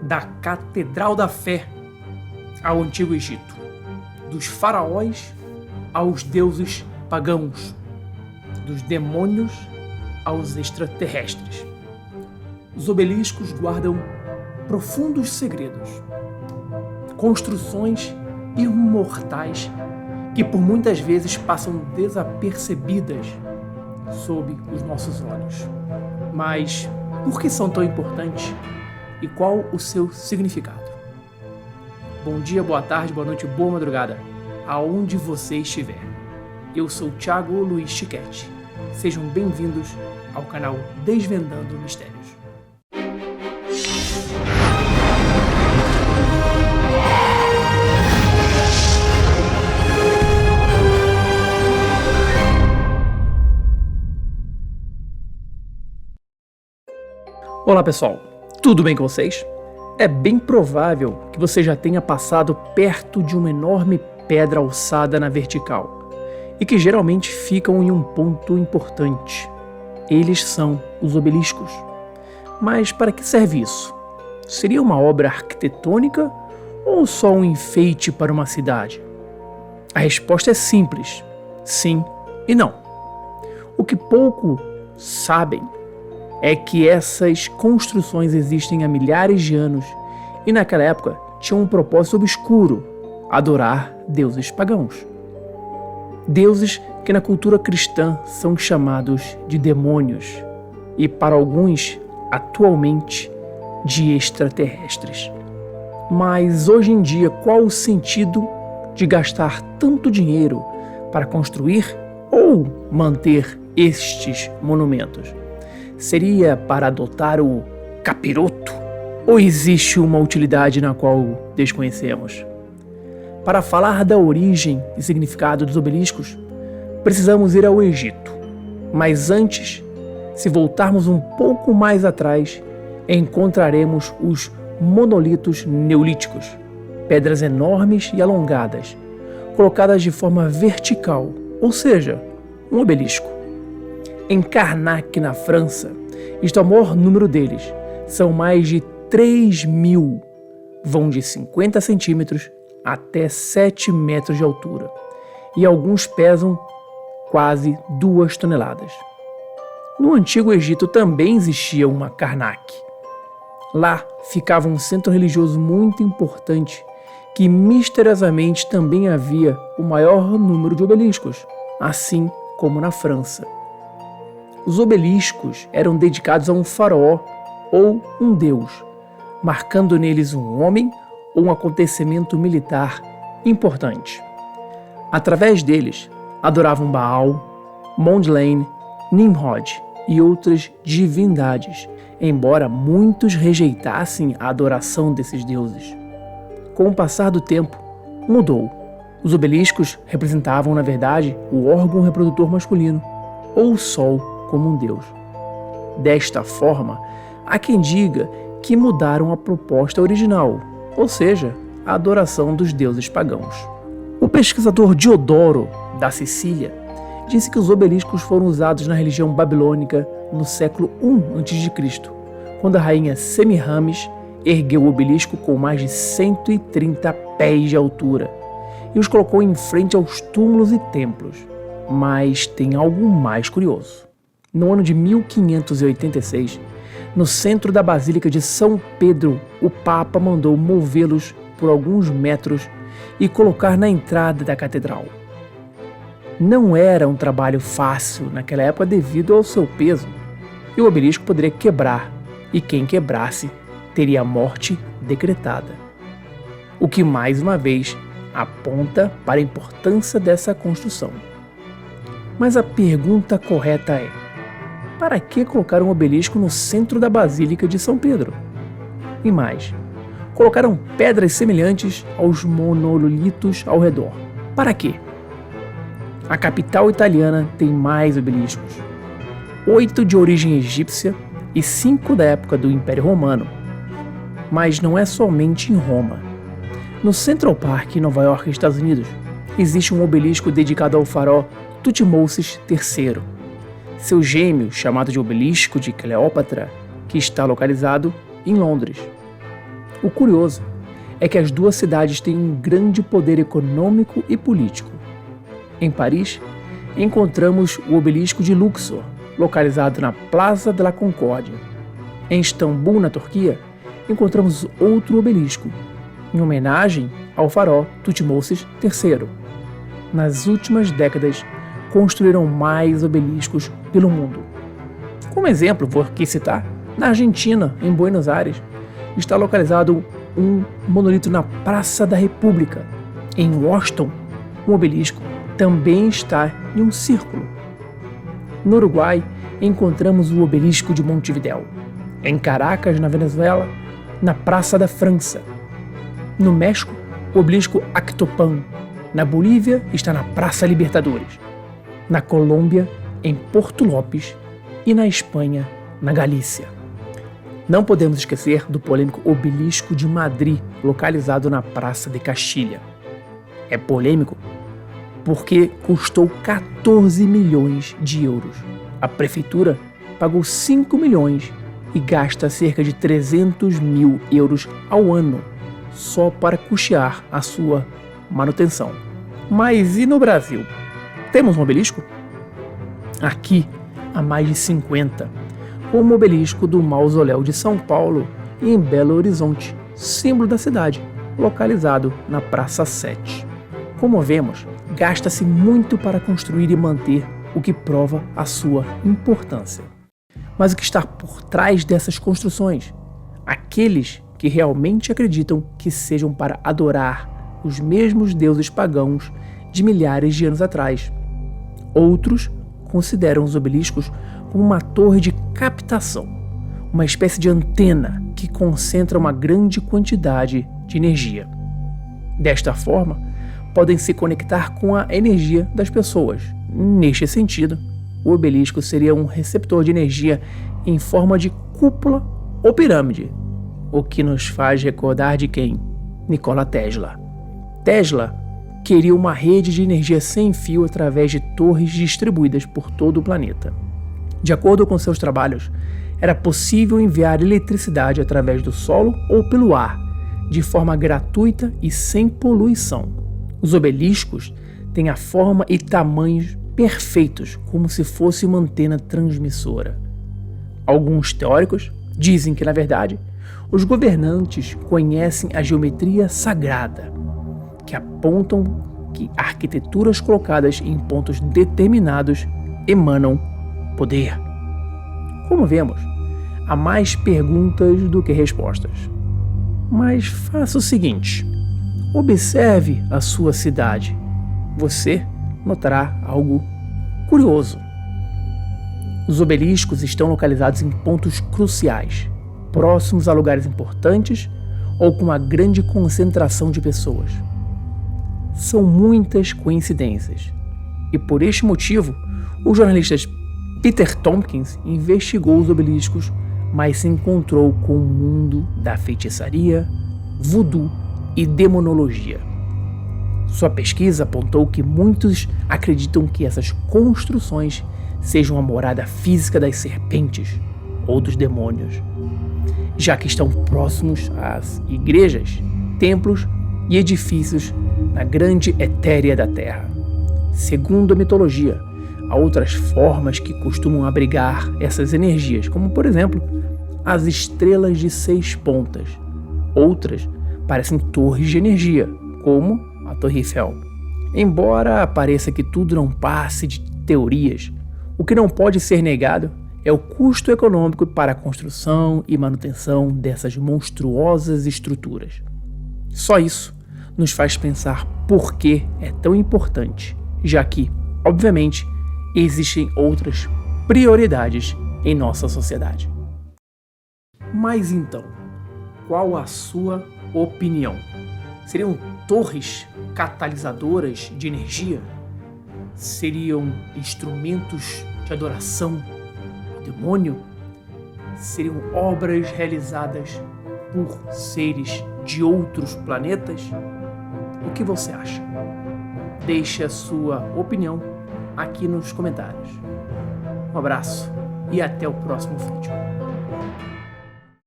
da Catedral da Fé ao Antigo Egito, dos faraós aos deuses pagãos, dos demônios aos extraterrestres. Os obeliscos guardam profundos segredos, construções imortais que por muitas vezes passam desapercebidas sob os nossos olhos. Mas por que são tão importantes e qual o seu significado? Bom dia, boa tarde, boa noite, boa madrugada, aonde você estiver. Eu sou Thiago Luiz Chiquete. Sejam bem-vindos ao canal Desvendando Mistérios. Olá pessoal, tudo bem com vocês? É bem provável que você já tenha passado perto de uma enorme pedra alçada na vertical e que geralmente ficam em um ponto importante. Eles são os obeliscos. Mas para que serve isso? Seria uma obra arquitetônica ou só um enfeite para uma cidade? A resposta é simples, sim e não. O que pouco sabem é que essas construções existem há milhares de anos e naquela época tinham um propósito obscuro: adorar deuses pagãos. Deuses que na cultura cristã são chamados de demônios e para alguns, atualmente, de extraterrestres. Mas hoje em dia, qual o sentido de gastar tanto dinheiro para construir ou manter estes monumentos? Seria para adotar o capiroto? Ou existe uma utilidade na qual desconhecemos? Para falar da origem e significado dos obeliscos, precisamos ir ao Egito. Mas antes, se voltarmos um pouco mais atrás, encontraremos os monolitos neolíticos, pedras enormes e alongadas, colocadas de forma vertical, ou seja, um obelisco. Em Karnak, na França, está o maior número deles. São mais de 3.000. Vão de 50 centímetros até 7 metros de altura. E alguns pesam quase 2 toneladas. No Antigo Egito também existia uma Karnak. Lá ficava um centro religioso muito importante, que misteriosamente também havia o maior número de obeliscos, assim como na França. Os obeliscos eram dedicados a um faraó ou um deus, marcando neles um homem ou um acontecimento militar importante. Através deles, adoravam Baal, Mondlane, Nimrod e outras divindades, embora muitos rejeitassem a adoração desses deuses. Com o passar do tempo, mudou. Os obeliscos representavam, na verdade, o órgão reprodutor masculino, ou o sol, como um deus. Desta forma, há quem diga que mudaram a proposta original, ou seja, a adoração dos deuses pagãos. O pesquisador Diodoro, da Sicília, disse que os obeliscos foram usados na religião babilônica no século I a.C., quando a rainha Semiramis ergueu o obelisco com mais de 130 pés de altura e os colocou em frente aos túmulos e templos. Mas tem algo mais curioso. No ano de 1586, no centro da Basílica de São Pedro, o Papa mandou movê-los por alguns metros e colocar na entrada da catedral. Não era um trabalho fácil naquela época devido ao seu peso, e o obelisco poderia quebrar, e quem quebrasse teria a morte decretada. O que mais uma vez aponta para a importância dessa construção. Mas a pergunta correta é: para que colocar um obelisco no centro da Basílica de São Pedro? E mais, colocaram pedras semelhantes aos monolitos ao redor. Para quê? A capital italiana tem mais obeliscos. 8 de origem egípcia e 5 da época do Império Romano. Mas não é somente em Roma. No Central Park, em Nova York, Estados Unidos, existe um obelisco dedicado ao faraó Tutmoses III. Seu gêmeo, chamado de Obelisco de Cleópatra, que está localizado em Londres. O curioso é que as duas cidades têm um grande poder econômico e político. Em Paris, encontramos o obelisco de Luxor, localizado na Plaza de la Concórdia. Em Istambul, na Turquia, encontramos outro obelisco, em homenagem ao faraó Tutmoses III. Nas últimas décadas, construíram mais obeliscos pelo mundo. Como exemplo, vou aqui citar, na Argentina, em Buenos Aires, está localizado um monolito na Praça da República. Em Washington, um obelisco também está em um círculo. No Uruguai, encontramos o obelisco de Montevidéu. Em Caracas, na Venezuela, na Praça da França. No México, o obelisco Actopan. Na Bolívia, está na Praça Libertadores. Na Colômbia, em Porto Lopes. E na Espanha, na Galícia. Não podemos esquecer do polêmico obelisco de Madrid, localizado na Praça de Castilha. É polêmico porque custou 14 milhões de euros. A prefeitura pagou 5 milhões e gasta cerca de 300 mil euros ao ano só para custear a sua manutenção. Mas e no Brasil? Temos um obelisco? Aqui há mais de 50, como o obelisco do Mausoléu de São Paulo e em Belo Horizonte, símbolo da cidade, localizado na Praça 7. Como vemos, gasta-se muito para construir e manter, o que prova a sua importância. Mas o que está por trás dessas construções? Aqueles que realmente acreditam que sejam para adorar os mesmos deuses pagãos de milhares de anos atrás. Outros consideram os obeliscos como uma torre de captação, uma espécie de antena que concentra uma grande quantidade de energia. Desta forma, podem se conectar com a energia das pessoas. Neste sentido, o obelisco seria um receptor de energia em forma de cúpula ou pirâmide, o que nos faz recordar de quem? Nikola Tesla. Tesla queria uma rede de energia sem fio através de torres distribuídas por todo o planeta. De acordo com seus trabalhos, era possível enviar eletricidade através do solo ou pelo ar, de forma gratuita e sem poluição. Os obeliscos têm a forma e tamanhos perfeitos, como se fosse uma antena transmissora. Alguns teóricos dizem que, na verdade, os governantes conhecem a geometria sagrada, que apontam que arquiteturas colocadas em pontos determinados emanam poder. Como vemos, há mais perguntas do que respostas. Mas faça o seguinte: observe a sua cidade. Você notará algo curioso. Os obeliscos estão localizados em pontos cruciais, próximos a lugares importantes ou com uma grande concentração de pessoas. São muitas coincidências, e por este motivo, o jornalista Peter Tompkins investigou os obeliscos, mas se encontrou com o mundo da feitiçaria, voodoo e demonologia. Sua pesquisa apontou que muitos acreditam que essas construções sejam a morada física das serpentes ou dos demônios, já que estão próximos às igrejas, templos e edifícios na grande etérea da Terra. Segundo a mitologia, há outras formas que costumam abrigar essas energias, como, por exemplo, as estrelas de 6 pontas. Outras parecem torres de energia, como a Torre Eiffel. Embora pareça que tudo não passe de teorias, o que não pode ser negado é o custo econômico para a construção e manutenção dessas monstruosas estruturas. Só isso nos faz pensar por que é tão importante, já que, obviamente, existem outras prioridades em nossa sociedade. Mas então, qual a sua opinião? Seriam torres catalisadoras de energia? Seriam instrumentos de adoração ao demônio? Seriam obras realizadas por seres de outros planetas? O que você acha? Deixe a sua opinião aqui nos comentários. Um abraço e até o próximo vídeo.